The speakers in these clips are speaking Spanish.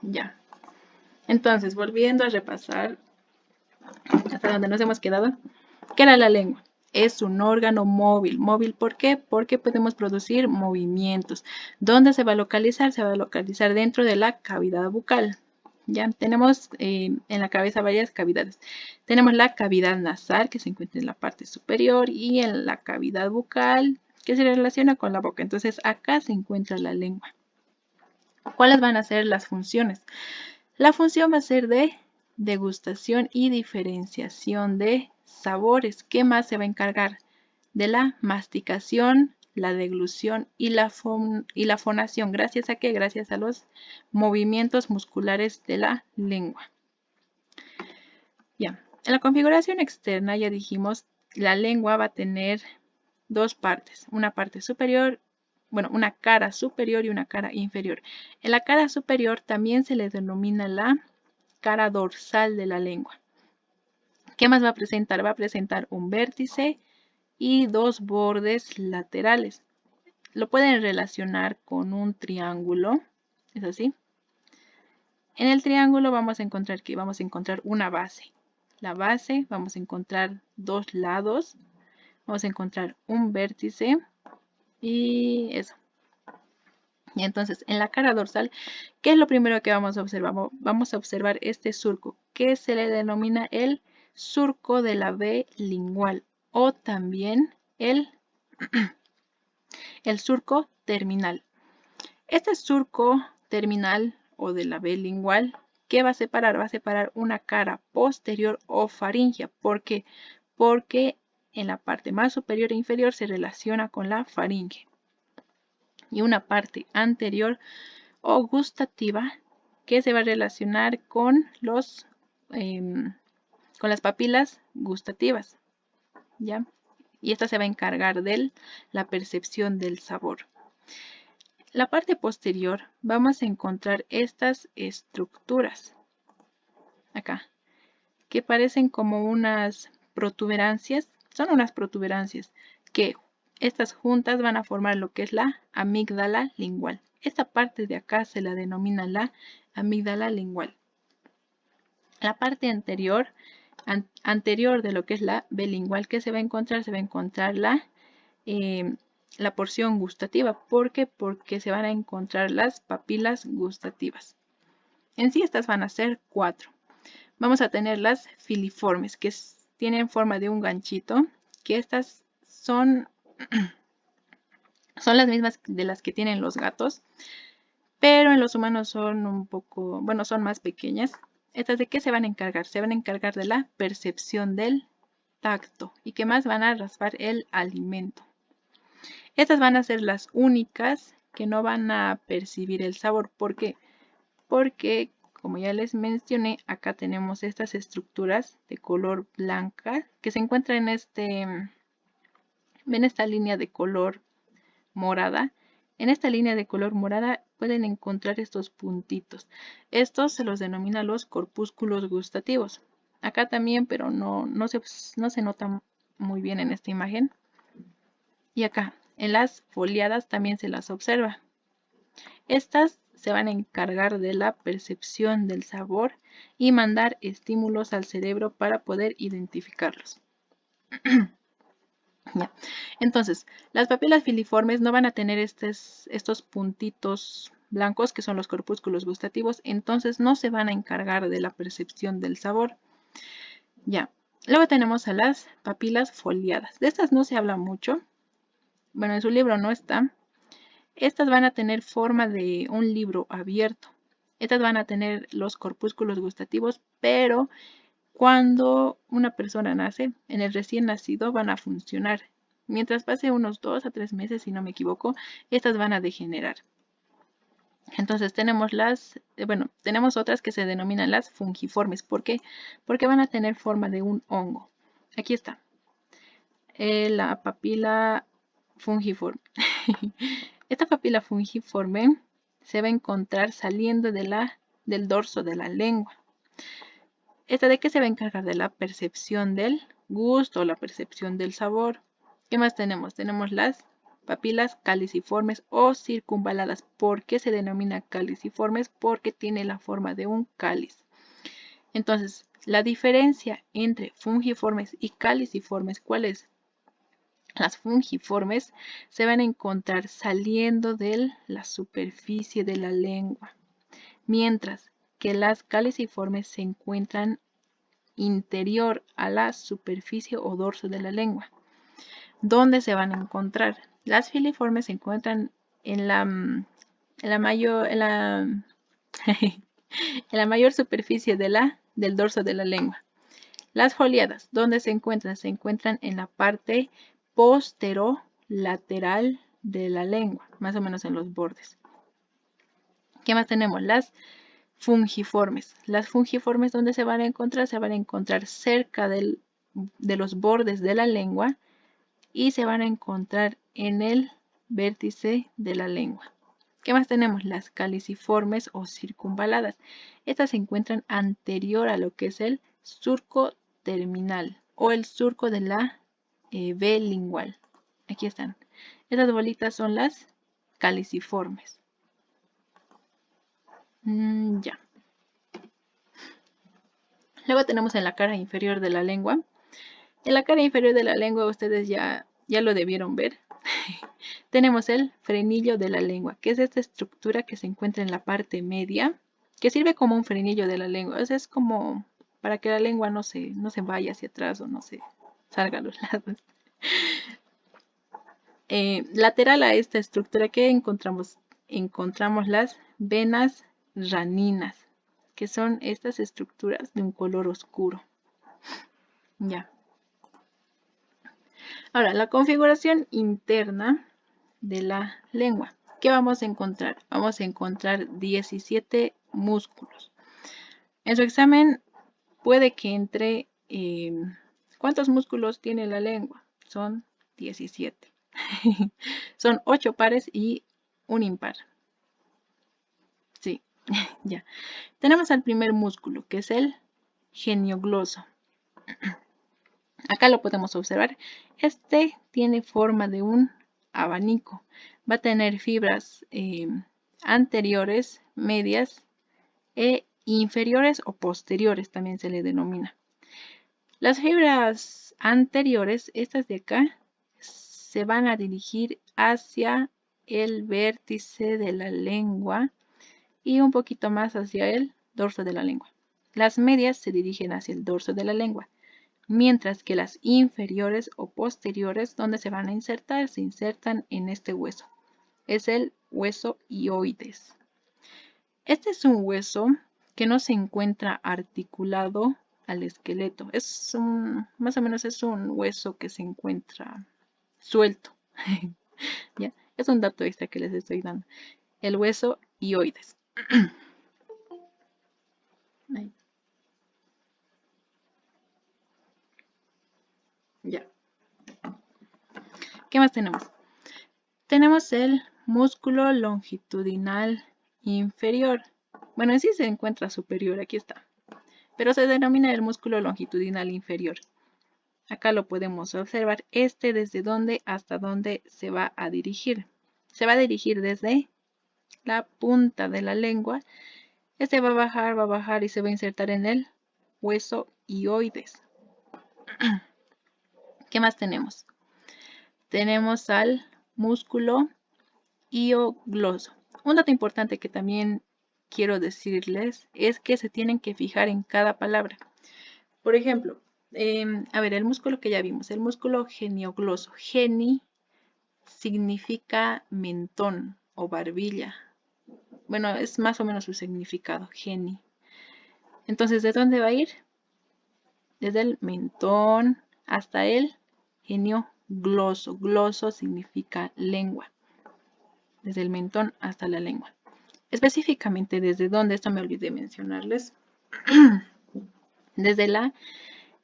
Ya. Entonces, volviendo a repasar hasta donde nos hemos quedado, ¿qué era la lengua? Es un órgano móvil. ¿Móvil por qué? Porque podemos producir movimientos. ¿Dónde se va a localizar? Se va a localizar dentro de la cavidad bucal. Ya tenemos en la cabeza varias cavidades. Tenemos la cavidad nasal, que se encuentra en la parte superior, y en la cavidad bucal, que se relaciona con la boca. Entonces, acá se encuentra la lengua. ¿Cuáles van a ser las funciones? La función va a ser de degustación y diferenciación de sabores. ¿Qué más se va a encargar? De la masticación, la deglución y la fonación. ¿Gracias a qué? Gracias a los movimientos musculares de la lengua. Ya. En la configuración externa ya dijimos, la lengua va a tener dos partes. Una parte superior, bueno, una cara superior y una cara inferior. En la cara superior también se le denomina la cara dorsal de la lengua. ¿Qué más va a presentar? Va a presentar un vértice y dos bordes laterales. Lo pueden relacionar con un triángulo, ¿es así? En el triángulo vamos a encontrar que vamos a encontrar una base. La base, vamos a encontrar dos lados, vamos a encontrar un vértice y eso. Y entonces, en la cara dorsal, ¿qué es lo primero que vamos a observar? Vamos a observar este surco, que se le denomina el surco de la B lingual o también el surco terminal. Este surco terminal o de la B lingual, ¿qué va a separar? Va a separar una cara posterior o faringea. ¿Por qué? Porque en la parte más superior e inferior se relaciona con la faringe. Y una parte anterior o gustativa que se va a relacionar con con las papilas gustativas, ¿ya? Y esta se va a encargar de la percepción del sabor. La parte posterior vamos a encontrar estas estructuras acá, que parecen como unas protuberancias. Son unas protuberancias que estas juntas van a formar lo que es la amígdala lingual. Esta parte de acá se la denomina la amígdala lingual. La parte anterior de lo que es la bilingual, que se va a encontrar? Se va a encontrar la porción gustativa. ¿Por qué? Porque se van a encontrar las papilas gustativas. En sí estas van a ser 4. Vamos a tener las filiformes, que tienen forma de un ganchito, que estas son las mismas de las que tienen los gatos, pero en los humanos son un poco, bueno, son más pequeñas. ¿Estas de qué se van a encargar? Se van a encargar de la percepción del tacto y que más van a raspar el alimento. Estas van a ser las únicas que no van a percibir el sabor. ¿Por qué? Porque, como ya les mencioné, acá tenemos estas estructuras de color blanca que se encuentran en esta línea de color morada. En esta línea de color morada pueden encontrar estos puntitos. Estos se los denomina los corpúsculos gustativos. Acá también, pero no se nota muy bien en esta imagen. Y acá, en las foliadas también se las observa. Estas se van a encargar de la percepción del sabor y mandar estímulos al cerebro para poder identificarlos. Ya. Entonces, las papilas filiformes no van a tener estos puntitos blancos que son los corpúsculos gustativos, entonces no se van a encargar de la percepción del sabor. Ya. Luego tenemos a las papilas foliadas. De estas no se habla mucho. Bueno, en su libro no está. Estas van a tener forma de un libro abierto. Estas van a tener los corpúsculos gustativos, pero cuando una persona nace, en el recién nacido van a funcionar. Mientras pase unos 2 a 3 meses, si no me equivoco, estas van a degenerar. Entonces tenemos tenemos otras que se denominan las fungiformes. ¿Por qué? Porque van a tener forma de un hongo. Aquí está. La papila fungiforme. Esta papila fungiforme se va a encontrar saliendo del dorso de la lengua. ¿Esta de qué se va a encargar? De la percepción del gusto, la percepción del sabor. ¿Qué más tenemos? Tenemos las papilas caliciformes o circunvaladas. ¿Por qué se denomina caliciformes? Porque tiene la forma de un cáliz. Entonces, la diferencia entre fungiformes y caliciformes, ¿cuál es? Las fungiformes se van a encontrar saliendo de la superficie de la lengua, mientras que las caliciformes se encuentran interior a la superficie o dorso de la lengua. ¿Dónde se van a encontrar? Las filiformes se encuentran en la mayor superficie del dorso de la lengua. Las foliadas, ¿dónde se encuentran? Se encuentran en la parte posterolateral de la lengua, más o menos en los bordes. ¿Qué más tenemos? Las fungiformes. Las fungiformes, ¿dónde se van a encontrar? Se van a encontrar cerca de los bordes de la lengua y se van a encontrar en el vértice de la lengua. ¿Qué más tenemos? Las caliciformes o circunvaladas. Estas se encuentran anterior a lo que es el surco terminal o el surco de la B lingual. Aquí están. Estas bolitas son las caliciformes. Ya. Luego tenemos en la cara inferior de la lengua. En la cara inferior de la lengua ustedes ya lo debieron ver. Tenemos el frenillo de la lengua, que es esta estructura que se encuentra en la parte media, que sirve como un frenillo de la lengua. O sea, es como para que la lengua no se vaya hacia atrás o no se salga a los lados. Lateral a esta estructura que encontramos las venas raninas, que son estas estructuras de un color oscuro. Ya. Ahora, la configuración interna de la lengua. ¿Qué vamos a encontrar? Vamos a encontrar 17 músculos. En su examen puede que entre... ¿cuántos músculos tiene la lengua? Son 17. Son 8 pares y un impar. Sí, ya. Tenemos al primer músculo, que es el geniogloso. Acá lo podemos observar. Este tiene forma de un abanico. Va a tener fibras anteriores, medias e inferiores o posteriores, también se le denomina. Las fibras anteriores, estas de acá, se van a dirigir hacia el vértice de la lengua y un poquito más hacia el dorso de la lengua. Las medias se dirigen hacia el dorso de la lengua, mientras que las inferiores o posteriores, donde se van a insertar, se insertan en este hueso. Es el hueso hioides. Este es un hueso que no se encuentra articulado al esqueleto. Más o menos es un hueso que se encuentra suelto. ¿Ya? Es un dato extra que les estoy dando. El hueso hioides. Ahí. Ya. ¿Qué más tenemos? Tenemos el músculo longitudinal inferior. Bueno, en sí se encuentra superior, aquí está. Pero se denomina el músculo longitudinal inferior. Acá lo podemos observar. Desde dónde hasta dónde se va a dirigir. Se va a dirigir desde la punta de la lengua. Va a bajar y se va a insertar en el hueso hioides. ¿Qué más tenemos? Tenemos al músculo hiogloso. Un dato importante que también quiero decirles es que se tienen que fijar en cada palabra. Por ejemplo, a ver, el músculo que ya vimos, el músculo geniogloso. Geni significa mentón o barbilla. Bueno, es más o menos su significado, geni. Entonces, ¿de dónde va a ir? Desde el mentón hasta el geniogloso. Gloso significa lengua. Desde el mentón hasta la lengua. Específicamente, ¿desde dónde? Esto me olvidé mencionarles. Desde la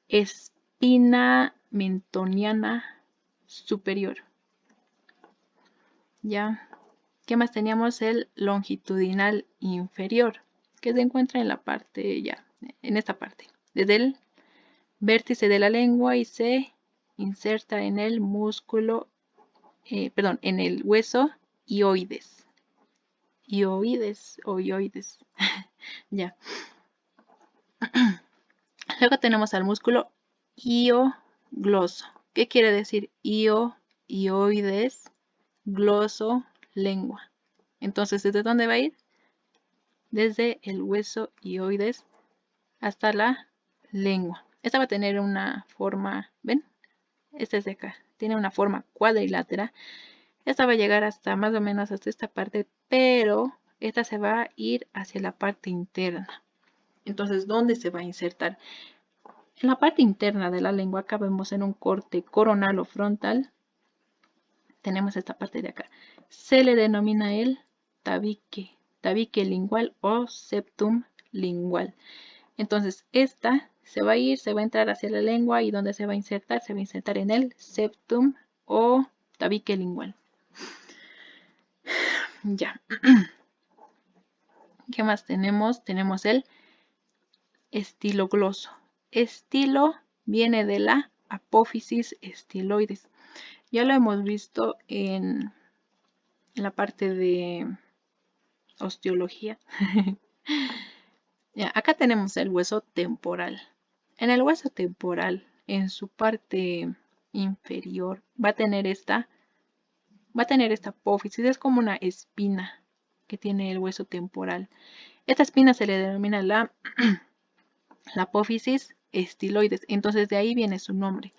espina mentoniana superior. ¿Ya? ¿Qué más teníamos? El longitudinal inferior, que se encuentra en la parte, ya, en esta parte. Desde el vértice de la lengua y se inserta en el músculo en el hueso hioides. Hioides o hioides. Ya. Luego tenemos al músculo hiogloso. ¿Qué quiere decir hio, hioides, gloso, lengua? Entonces, ¿desde dónde va a ir? Desde el hueso hioides hasta la lengua. Esta va a tener una forma, ¿ven? Esta es de acá. Tiene una forma cuadrilátera. Esta va a llegar hasta más o menos hasta esta parte, pero esta se va a ir hacia la parte interna. Entonces, ¿dónde se va a insertar? En la parte interna de la lengua, acá vemos en un corte coronal o frontal, tenemos esta parte de acá. Se le denomina el tabique, tabique lingual o septum lingual. Entonces, esta se va a ir, se va a entrar hacia la lengua y ¿dónde se va a insertar? Se va a insertar en el septum o tabique lingual. Ya. ¿Qué más tenemos? Tenemos el estilogloso. Estilo viene de la apófisis estiloides. Ya lo hemos visto en la parte de osteología. Ya, acá tenemos el hueso temporal. En el hueso temporal, en su parte inferior, va a tener esta apófisis. Es como una espina que tiene el hueso temporal. Esta espina se le denomina la apófisis estiloides. Entonces de ahí viene su nombre.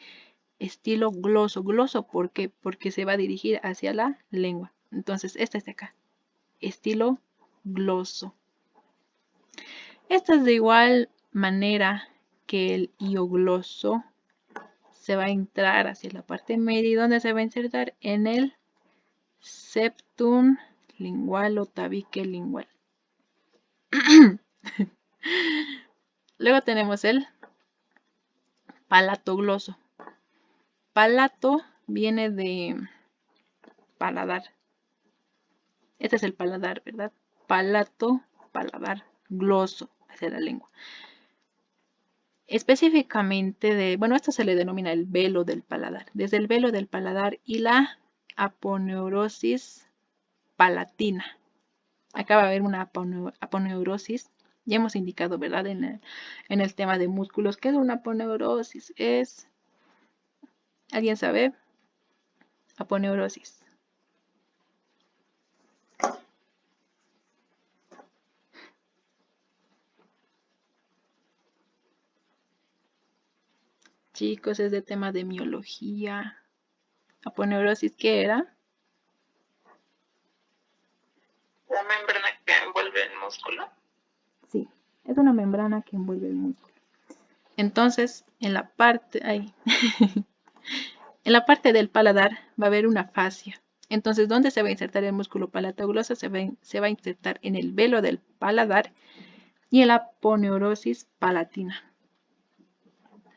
Estilo gloso. Gloso, ¿por qué? Porque se va a dirigir hacia la lengua. Entonces, esta es de acá. Estilo gloso. Esta es de igual manera que el hiogloso. Se va a entrar hacia la parte media. ¿Y dónde se va a insertar? En el septum lingual o tabique lingual. Luego tenemos el palatogloso. Palato viene de paladar. Este es el paladar, ¿verdad? Palato, paladar, gloso, hacia la lengua. Específicamente bueno, esto se le denomina el velo del paladar. Desde el velo del paladar y la aponeurosis palatina. Acá va a haber una aponeurosis. Ya hemos indicado, ¿verdad? En el tema de músculos. ¿Qué es una aponeurosis? ¿Alguien sabe? Aponeurosis. Chicos, es de tema de miología. Aponeurosis, ¿qué era? La membrana que envuelve el músculo. Sí, es una membrana que envuelve el músculo. Entonces, en la parte, en la parte del paladar va a haber una fascia. Entonces, ¿dónde se va a insertar el músculo palatogloso? Se va a insertar en el velo del paladar y en la aponeurosis palatina.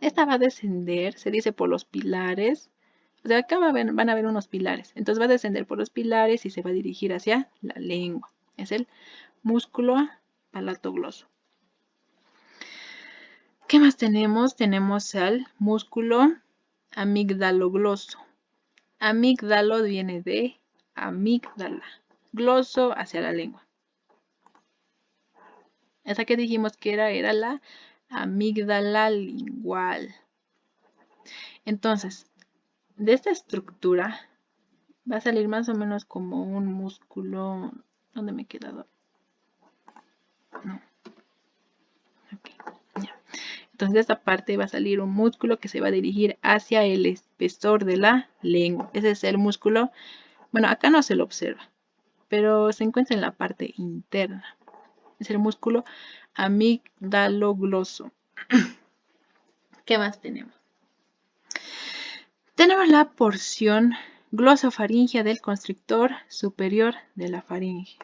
Esta va a descender, se dice por los pilares. O sea, acá van a haber unos pilares. Entonces va a descender por los pilares y se va a dirigir hacia la lengua. Es el músculo palatogloso. ¿Qué más tenemos? Tenemos al músculo amigdalogloso. Amígdalo viene de amígdala. Gloso hacia la lengua. Esa que dijimos que era la amígdala lingual. Entonces, de esta estructura va a salir más o menos como un músculo. ¿Dónde me he quedado? No. Okay, ya. Entonces de esta parte va a salir un músculo que se va a dirigir hacia el espesor de la lengua. Ese es el músculo. Bueno, acá no se lo observa, pero se encuentra en la parte interna. Es el músculo amigdalogloso. ¿Qué más tenemos? Tenemos la porción glosofaringea del constrictor superior de la faringe.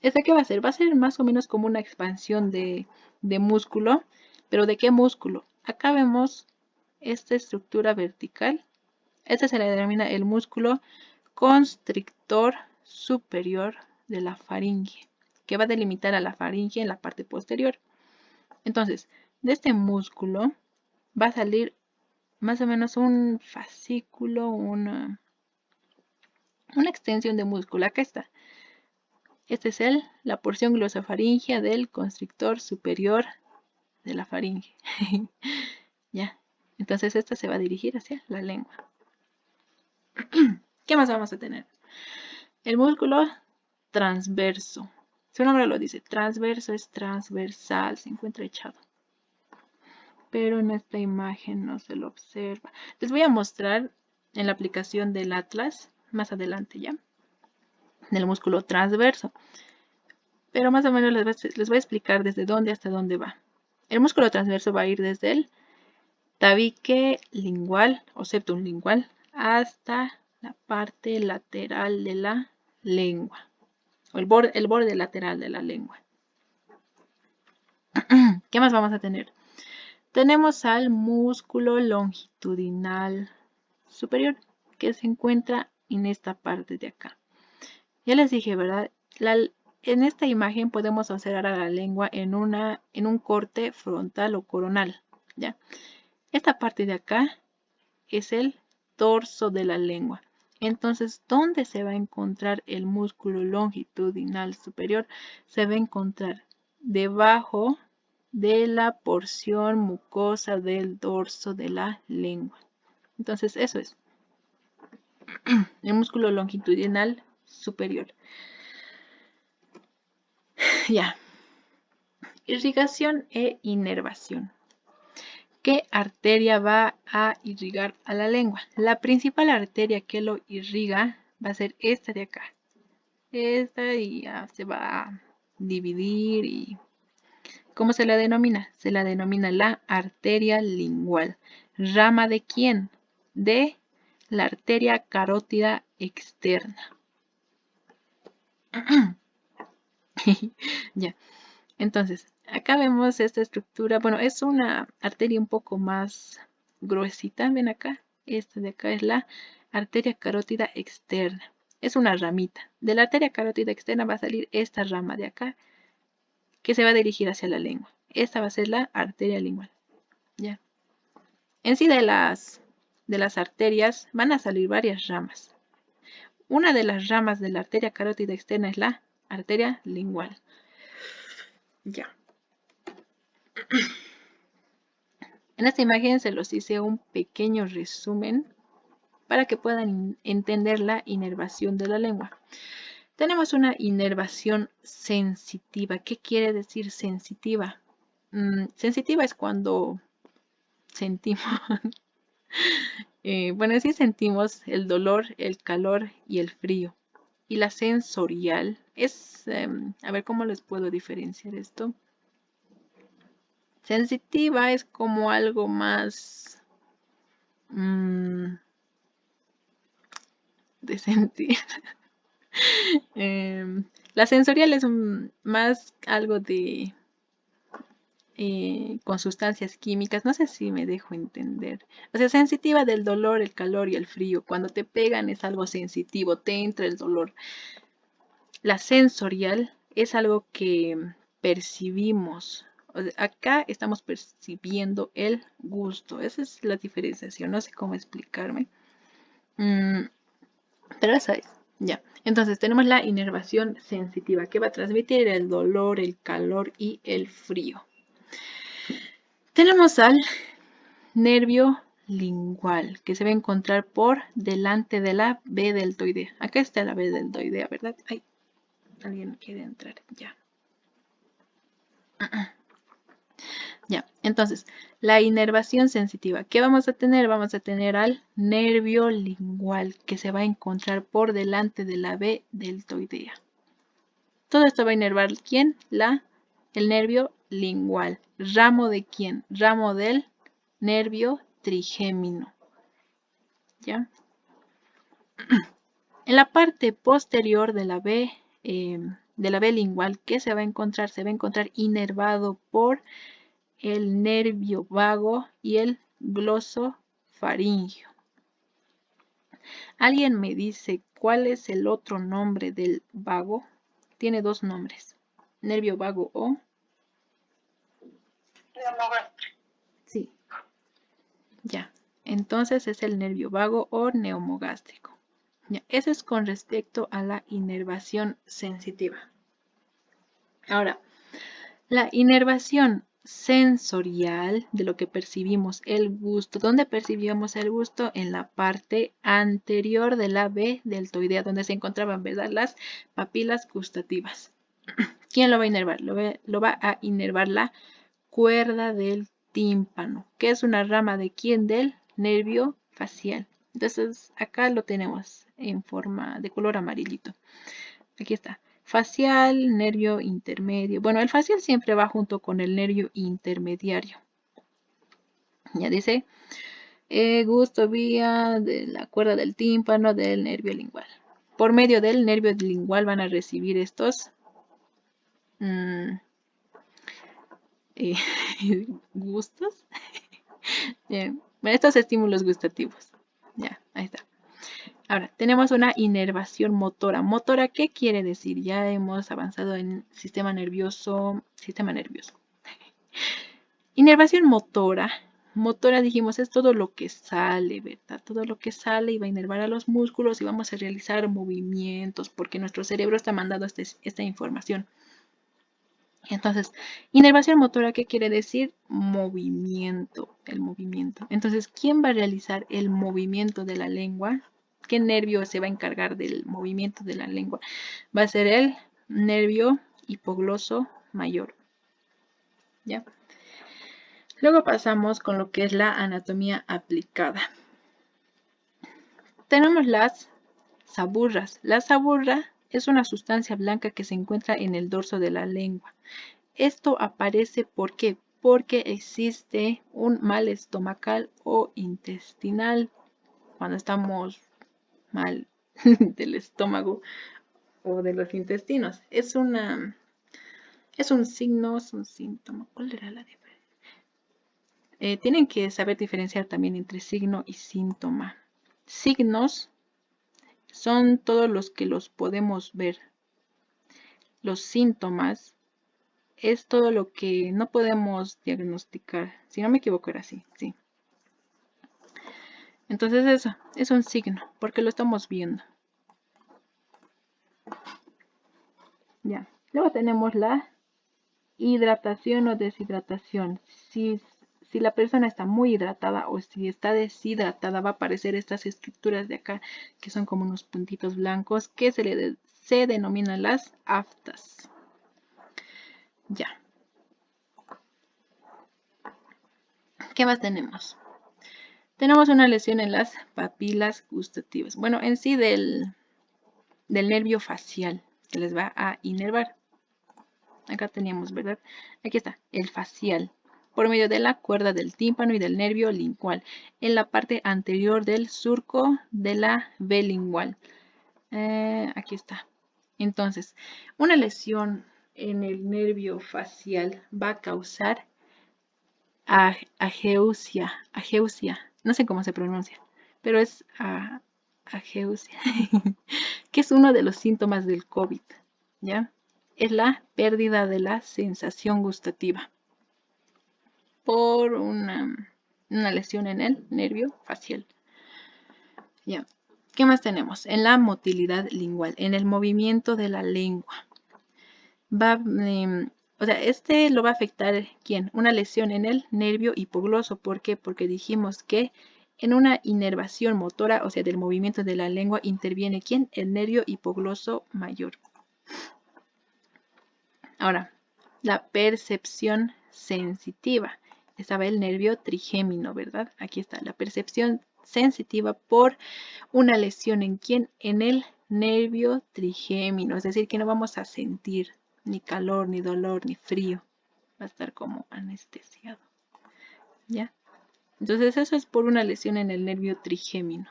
¿Esta qué va a ser? Va a ser más o menos como una expansión de músculo. ¿Pero de qué músculo? Acá vemos esta estructura vertical. Este se le denomina el músculo constrictor superior de la faringe, que va a delimitar a la faringe en la parte posterior. Entonces, de este músculo va a salir más o menos un fascículo, una extensión de músculo. Acá está. Esta es la porción glosofaringea del constrictor superior de la faringe. Ya. Entonces esta se va a dirigir hacia la lengua. ¿Qué más vamos a tener? El músculo transverso. Su nombre lo dice. Transverso es transversal. Se encuentra echado. Pero en esta imagen no se lo observa. Les voy a mostrar en la aplicación del Atlas más adelante ya. Del músculo transverso. Pero más o menos les voy a explicar desde dónde hasta dónde va. El músculo transverso va a ir desde el tabique lingual o septum lingual hasta la parte lateral de la lengua. O el borde lateral de la lengua. ¿Qué más vamos a tener? Tenemos al músculo longitudinal superior que se encuentra en esta parte de acá. Ya les dije, ¿verdad? En esta imagen podemos observar a la lengua en un corte frontal o coronal, ¿ya? Esta parte de acá es el dorso de la lengua. Entonces, ¿dónde se va a encontrar el músculo longitudinal superior? Se va a encontrar debajo de la porción mucosa del dorso de la lengua. Entonces, eso es el músculo longitudinal superior. Ya. Irrigación e inervación. ¿Qué arteria va a irrigar a la lengua? La principal arteria que lo irriga va a ser esta de acá. Esta y ya se va a dividir y... ¿Cómo se la denomina? Se la denomina la arteria lingual. ¿Rama de quién? De la arteria carótida externa. Ya. Entonces, acá vemos esta estructura. Bueno, es una arteria un poco más gruesita. Ven acá. Esta de acá es la arteria carótida externa. Es una ramita. De la arteria carótida externa va a salir esta rama de acá que se va a dirigir hacia la lengua. Esta va a ser la arteria lingual. ¿Ya? En sí de las arterias van a salir varias ramas. Una de las ramas de la arteria carótida externa es la arteria lingual. Ya. En esta imagen se los hice un pequeño resumen para que puedan entender la inervación de la lengua. Tenemos una inervación sensitiva. ¿Qué quiere decir sensitiva? Sensitiva es cuando sentimos, bueno, sí sentimos el dolor, el calor y el frío. Y la sensorial es, a ver cómo les puedo diferenciar esto. Sensitiva es como algo más de sentir. La sensorial es más algo de con sustancias químicas. No sé si me dejo entender. O sea, sensitiva del dolor, el calor y el frío. Cuando te pegan es algo sensitivo, te entra el dolor. La sensorial es algo que percibimos. O sea, acá estamos percibiendo el gusto. Esa es la diferenciación. No sé cómo explicarme. Pero eso es. Ya. Entonces tenemos la inervación sensitiva que va a transmitir el dolor, el calor y el frío. Tenemos al nervio lingual que se va a encontrar por delante de la B deltoidea. Acá está la B deltoidea, ¿verdad? Ay, alguien quiere entrar. Ya. Ya, entonces, la inervación sensitiva. ¿Qué vamos a tener? Vamos a tener al nervio lingual que se va a encontrar por delante de la B deltoidea. Todo esto va a inervar ¿quién? El nervio lingual. ¿Ramo de quién? Ramo del nervio trigémino. ¿Ya? En la parte posterior de la B lingual, ¿qué se va a encontrar? Se va a encontrar inervado por el nervio vago y el glosofaringio. ¿Alguien me dice cuál es el otro nombre del vago? Tiene dos nombres. Nervio vago o... Neumogástrico. Sí. Ya. Entonces es el nervio vago o neumogástrico. Ya, eso es con respecto a la inervación sensitiva. Ahora, la inervación sensorial, de lo que percibimos el gusto. ¿Dónde percibíamos el gusto? En la parte anterior de la B deltoidea, donde se encontraban, ¿verdad?, las papilas gustativas. ¿Quién lo va a inervar? Lo va a inervar la cuerda del tímpano, que es una rama de quién, del nervio facial. Entonces acá lo tenemos en forma de color amarillito. Aquí está. Facial, nervio intermedio. Bueno, el facial siempre va junto con el nervio intermediario. Ya dice, gusto vía de la cuerda del tímpano del nervio lingual. Por medio del nervio lingual van a recibir estos gustos. Bueno, estos estímulos gustativos. Ya, ahí está. Ahora, tenemos una inervación motora. ¿Motora qué quiere decir? Ya hemos avanzado en sistema nervioso. Inervación motora. Motora, dijimos, es todo lo que sale, ¿verdad? Todo lo que sale y va a inervar a los músculos y vamos a realizar movimientos porque nuestro cerebro está mandando esta información. Entonces, inervación motora, ¿qué quiere decir? Movimiento, el movimiento. Entonces, ¿quién va a realizar el movimiento de la lengua? ¿Qué nervio se va a encargar del movimiento de la lengua? Va a ser el nervio hipogloso mayor. ¿Ya? Luego pasamos con lo que es la anatomía aplicada. Tenemos las saburras. La saburra es una sustancia blanca que se encuentra en el dorso de la lengua. Esto aparece, ¿por qué? Porque existe un mal estomacal o intestinal cuando estamos mal del estómago o de los intestinos. Es un signo, es un síntoma. ¿Cuál era la diferencia? Tienen que saber diferenciar también entre signo y síntoma. Signos son todos los que los podemos ver. Los síntomas es todo lo que no podemos diagnosticar. Si no me equivoco era así, sí. Entonces eso es un signo, porque lo estamos viendo. Ya. Luego tenemos la hidratación o deshidratación. Si la persona está muy hidratada o si está deshidratada, va a aparecer estas estructuras de acá, que son como unos puntitos blancos, que se denominan las aftas. Ya. ¿Qué más tenemos? Tenemos una lesión en las papilas gustativas. Bueno, en sí del nervio facial que les va a inervar. Acá teníamos, ¿verdad? Aquí está, el facial, por medio de la cuerda del tímpano y del nervio lingual, en la parte anterior del surco de la V lingual. Aquí está. Entonces, una lesión en el nervio facial va a causar ageusia, no sé cómo se pronuncia, pero es ageusia, que es uno de los síntomas del COVID, ¿ya? Es la pérdida de la sensación gustativa por una lesión en el nervio facial. ¿Ya? ¿Qué más tenemos? En la motilidad lingual, en el movimiento de la lengua. O sea, este lo va a afectar, ¿quién? Una lesión en el nervio hipogloso. ¿Por qué? Porque dijimos que en una inervación motora, o sea, del movimiento de la lengua, interviene ¿quién? El nervio hipogloso mayor. Ahora, la percepción sensitiva. Estaba el nervio trigémino, ¿verdad? Aquí está, la percepción sensitiva por una lesión en ¿quién? En el nervio trigémino. Es decir, que no vamos a sentir ni calor, ni dolor, ni frío. Va a estar como anestesiado. ¿Ya? Entonces eso es por una lesión en el nervio trigémino.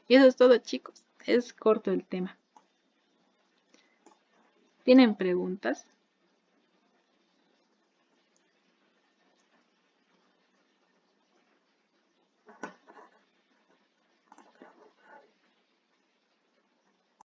Y eso es todo, chicos. Es corto el tema. ¿Tienen preguntas?